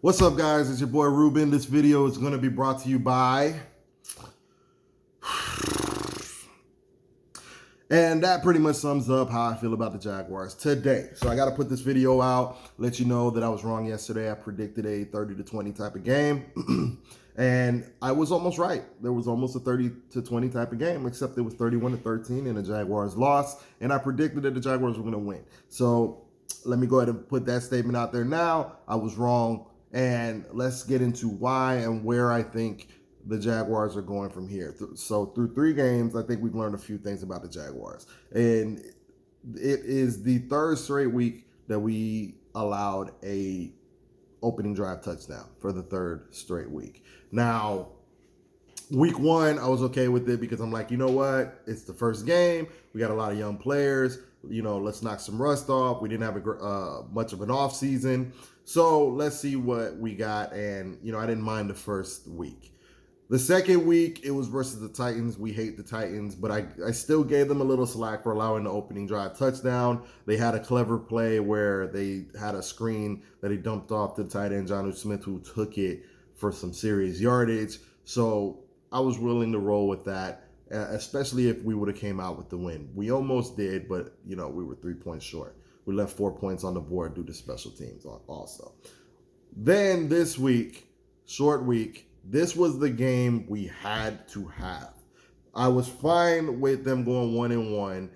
What's up, guys? It's your boy Ruben. This video is going to be brought to you by... And that pretty much sums up how I feel about the Jaguars today. So I got to put this video out, let you know that I was wrong yesterday. I predicted a 30-20 type of game. And I was almost right. There was almost a 30-20 type of game, except it was 31-13 and the Jaguars lost. And I predicted that the Jaguars were going to win. So let me go ahead and put that statement out there now. I was wrong. And let's get into why and where I think the Jaguars are going from here. So through 3 games, I think we've learned a few things about the Jaguars. And it is the 3rd straight week that we allowed a opening drive touchdown for the 3rd straight week. Now, week 1, I was okay with it because I'm like, you know what? It's the first game. We got a lot of young players. You know, let's knock some rust off. We didn't have much of an off season. So let's see what we got. And, you know, I didn't mind the first week. The second week, it was versus the Titans. We hate the Titans, but I still gave them a little slack for allowing the opening drive touchdown. They had a clever play where they had a screen that he dumped off to the tight end, Jonnu Smith, who took it for some serious yardage. So I was willing to roll with that, especially if we would have came out with the win. We almost did, but, you know, we were 3 points short. We left 4 points on the board due to special teams also. Then this week, short week, this was the game we had to have. I was fine with them going 1-1.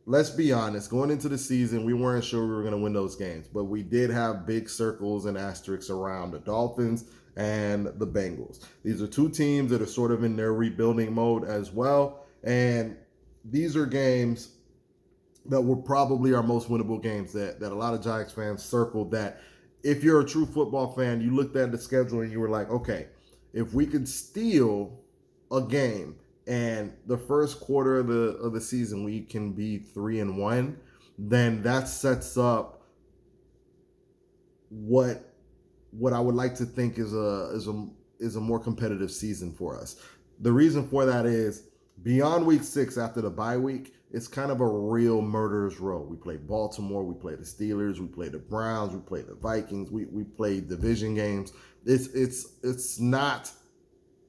Let's be honest, going into the season, we weren't sure we were going to win those games, but we did have big circles and asterisks around the Dolphins and the Bengals. These are 2 teams that are sort of in their rebuilding mode as well, and these are games that were probably our most winnable games that a lot of Jags fans circled. That if you're a true football fan, you looked at the schedule and you were like, okay, if we could steal a game and the first quarter of the season we can be 3-1, then that sets up what I would like to think is a more competitive season for us. The reason for that is beyond week 6 after the bye week, it's kind of a real murderer's row. We play Baltimore, we play the Steelers, we play the Browns, we play the Vikings, we play division games. It's not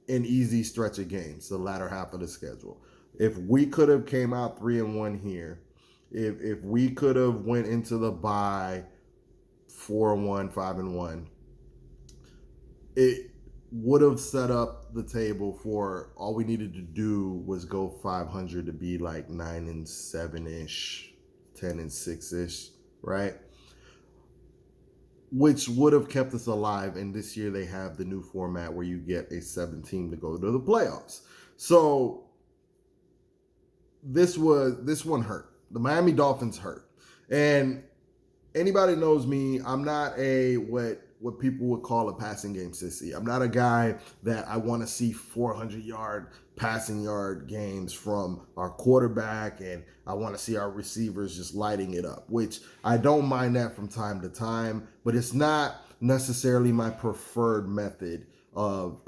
an easy stretch of games, the latter half of the schedule. If we could have came out 3-1 here, if we could have went into the bye 4-1, 5-1, it would have set up the table for all we needed to do was go 500 to be like 9-7-ish, 10-6-ish, right? Which would have kept us alive. And this year they have the new format where you get a 7 team to go to the playoffs. So this one hurt. The Miami Dolphins hurt. And anybody knows me, I'm not a what people would call a passing game sissy. I'm not a guy that I want to see 400-yard passing yard games from our quarterback, and I want to see our receivers just lighting it up, which I don't mind that from time to time, but it's not necessarily my preferred method of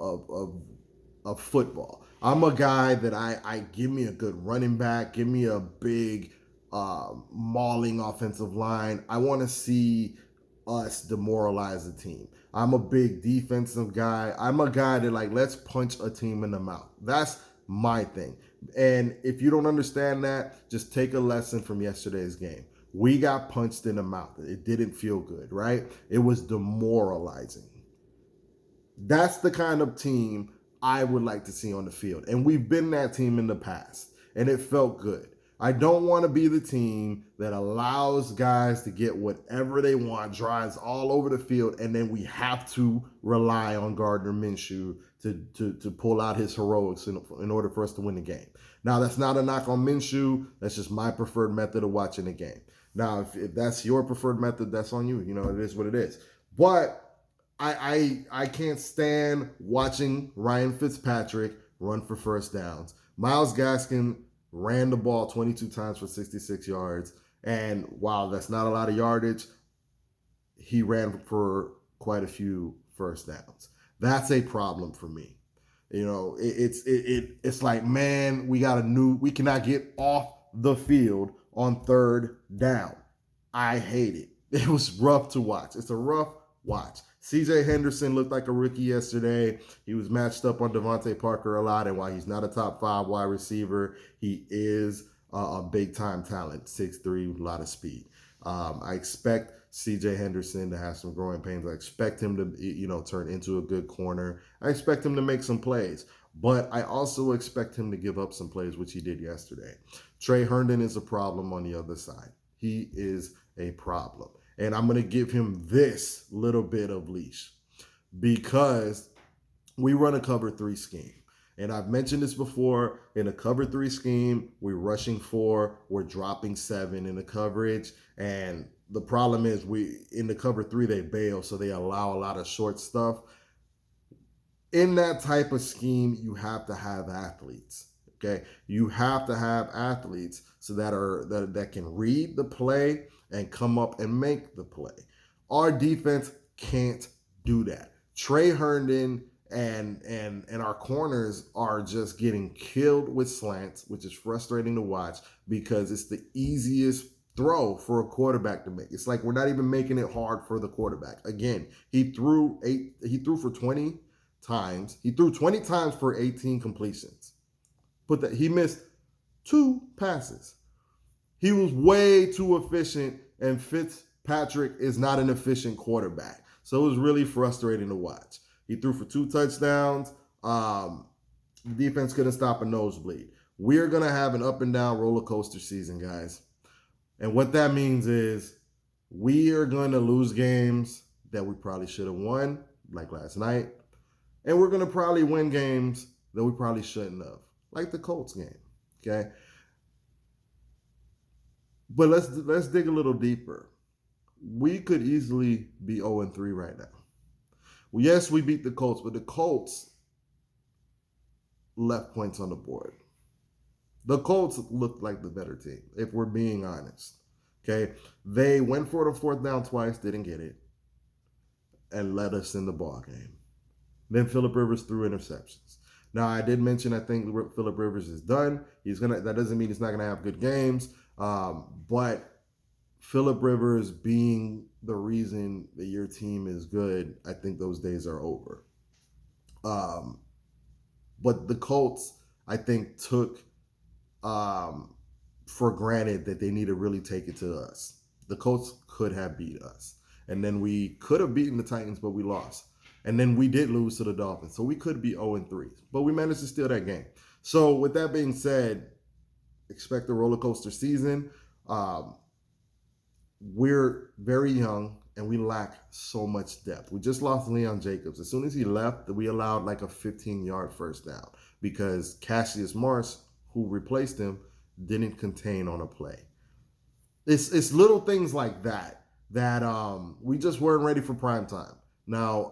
football. I'm a guy that I give me a good running back, give me a big mauling offensive line. I want to see us demoralize the team. I'm a big defensive guy. I'm a guy that like, let's punch a team in the mouth. That's my thing. And if you don't understand that, just take a lesson from yesterday's game. We got punched in the mouth. It didn't feel good, right? It was demoralizing. That's the kind of team I would like to see on the field. And we've been that team in the past, and it felt good. I don't want to be the team that allows guys to get whatever they want, drives all over the field, and then we have to rely on Gardner Minshew to pull out his heroics in order for us to win the game. Now, that's not a knock on Minshew. That's just my preferred method of watching the game. Now, if that's your preferred method, that's on you. You know, it is what it is. But I can't stand watching Ryan Fitzpatrick run for first downs. Myles Gaskin ran the ball 22 times for 66 yards. And while that's not a lot of yardage, he ran for quite a few first downs. That's a problem for me. You know, it's like, man, we cannot get off the field on 3rd down. I hate it. It was rough to watch. It's a rough Watch. CJ Henderson looked like a rookie yesterday. He was matched up on Devontae Parker a lot, and while he's not a top 5 wide receiver, he is a big-time talent, 6'3", a lot of speed. I expect CJ Henderson to have some growing pains. I expect him to, turn into a good corner. I expect him to make some plays, but I also expect him to give up some plays, which he did yesterday. Trey Herndon is a problem on the other side. He is a problem. And I'm going to give him this little bit of leash because we run a cover 3 scheme. And I've mentioned this before. In a cover 3 scheme, we're rushing 4, we're dropping 7 in the coverage. And the problem is in the cover 3, they bail, so they allow a lot of short stuff. In that type of scheme, you have to have athletes. Okay, you have to have athletes so that can read the play and come up and make the play. Our defense can't do that. Trey Herndon and our corners are just getting killed with slants, which is frustrating to watch because it's the easiest throw for a quarterback to make. It's like we're not even making it hard for the quarterback. Again, he threw for 20 times. He threw 20 times for 18 completions. He missed 2 passes. He was way too efficient, and Fitzpatrick is not an efficient quarterback. So it was really frustrating to watch. He threw for 2 touchdowns. The defense couldn't stop a nosebleed. We're going to have an up and down roller coaster season, guys. And what that means is we are going to lose games that we probably should have won, like last night. And we're going to probably win games that we probably shouldn't have, like the Colts game, okay? But let's dig a little deeper. We could easily be 0-3 right now. Well, yes, we beat the Colts, but the Colts left points on the board. The Colts looked like the better team, if we're being honest. Okay, they went for the 4th down twice, didn't get it, and led us in the ball game. Then Phillip Rivers threw interceptions. Now, I did mention I think Phillip Rivers is done. That doesn't mean he's not gonna have good games, but Phillip Rivers being the reason that your team is good, I think those days are over. But the Colts, I think, took for granted that they need to really take it to us. The Colts could have beat us. And then we could have beaten the Titans, but we lost. And then we did lose to the Dolphins. So we could be 0-3. But we managed to steal that game. So with that being said, expect a roller coaster season. We're very young and we lack so much depth. We just lost Leon Jacobs. As soon as he left, we allowed like a 15-yard first down because Cassius Marsh, who replaced him, didn't contain on a play. It's little things like that we just weren't ready for prime time. Now,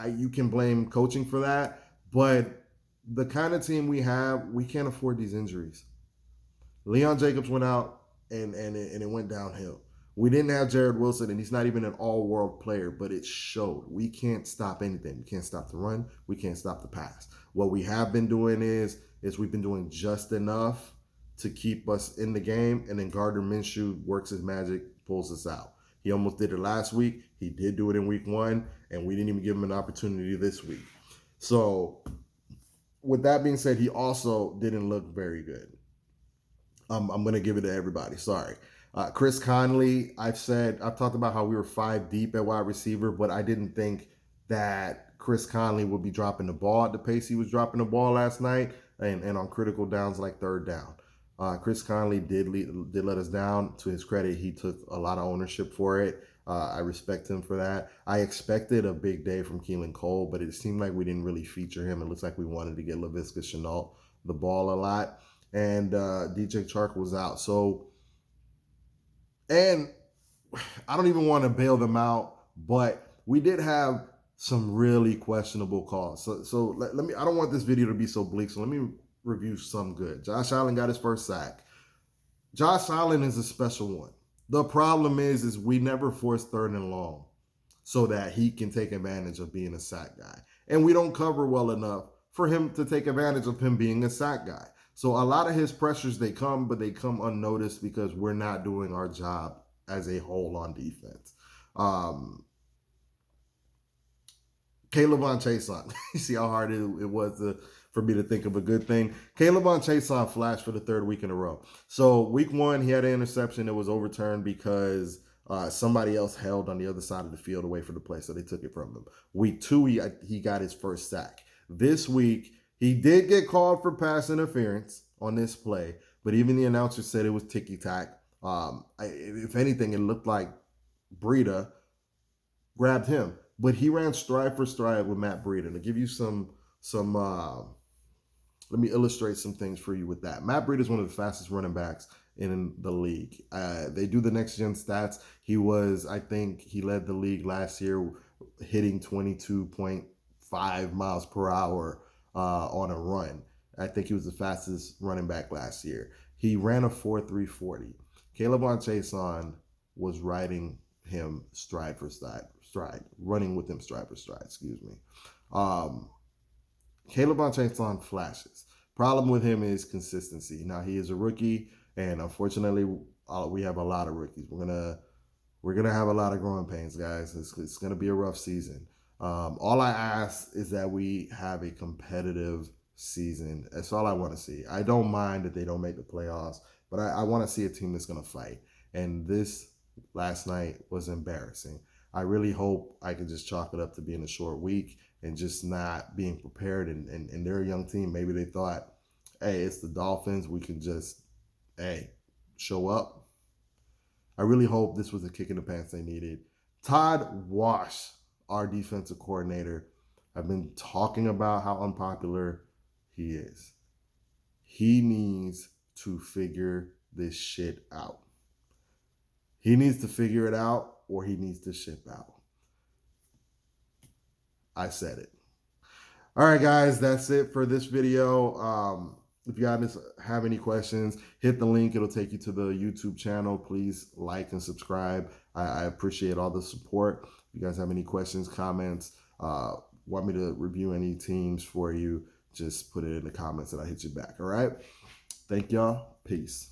you can blame coaching for that, but the kind of team we have, we can't afford these injuries. Leon Jacobs went out and it went downhill. We didn't have Jared Wilson, and he's not even an all-world player, but it showed. We can't stop anything. We can't stop the run. We can't stop the pass. What we have been doing is we've been doing just enough to keep us in the game, and then Gardner Minshew works his magic, pulls us out. He almost did it last week. He did do it in week 1, and we didn't even give him an opportunity this week. So with that being said, he also didn't look very good. I'm going to give it to everybody. Sorry. Chris Conley, I've talked about how we were 5 deep at wide receiver, but I didn't think that Chris Conley would be dropping the ball at the pace he was dropping the ball last night and on critical downs like 3rd down. Chris Conley did let us down. To his credit, he took a lot of ownership for it. I respect him for that. I expected a big day from Keelan Cole, but it seemed like we didn't really feature him. It looks like we wanted to get Laviska Shenault the ball a lot. And DJ Chark was out. And I don't even want to bail them out, but we did have some really questionable calls. So let me, I don't want this video to be so bleak, so let me review some good. Josh Allen got his first sack. Josh Allen is a special one. The problem is we never force 3rd and long so that he can take advantage of being a sack guy. And we don't cover well enough for him to take advantage of him being a sack guy. So a lot of his pressures, they come unnoticed because we're not doing our job as a whole on defense. Caleb Chason. You see how hard it was for me to think of a good thing. Caleb Chason flashed for the third week in a row. So week 1, he had an interception that was overturned because somebody else held on the other side of the field away from the play, so they took it from him. Week 2, he got his first sack. This week, he did get called for pass interference on this play, but even the announcer said it was ticky-tack. If anything, it looked like Breida grabbed him, but he ran stride for stride with Matt Breida. To give you some let me illustrate some things for you with that. Matt Breida is one of the fastest running backs in the league. They do the next gen stats. I think he led the league last year hitting 22.5 miles per hour on a run. I think he was the fastest running back last year. He ran a 4.340. Caleb Chason was riding him stride for stride, running with him stride for stride, excuse me. Caleb Chason flashes. Problem with him is consistency. Now, he is a rookie, and unfortunately, we have a lot of rookies. We're gonna have a lot of growing pains, guys. It's gonna be a rough season. All I ask is that we have a competitive season. That's all I want to see. I don't mind that they don't make the playoffs, but I want to see a team that's gonna fight. And this last night was embarrassing. I really hope I can just chalk it up to being a short week and just not being prepared. And they're a young team. Maybe they thought, hey, it's the Dolphins. We can just, show up. I really hope this was a kick in the pants they needed. Todd Wash, our defensive coordinator, I've been talking about how unpopular he is. He needs to figure this shit out. He needs to figure it out, or he needs to ship out. I said it. All right, guys, that's it for this video. If you guys have any questions, hit the link. It'll take you to the YouTube channel. Please like and subscribe. I appreciate all the support. If you guys have any questions, comments, want me to review any teams for you, just put it in the comments and I'll hit you back. All right. Thank y'all. Peace.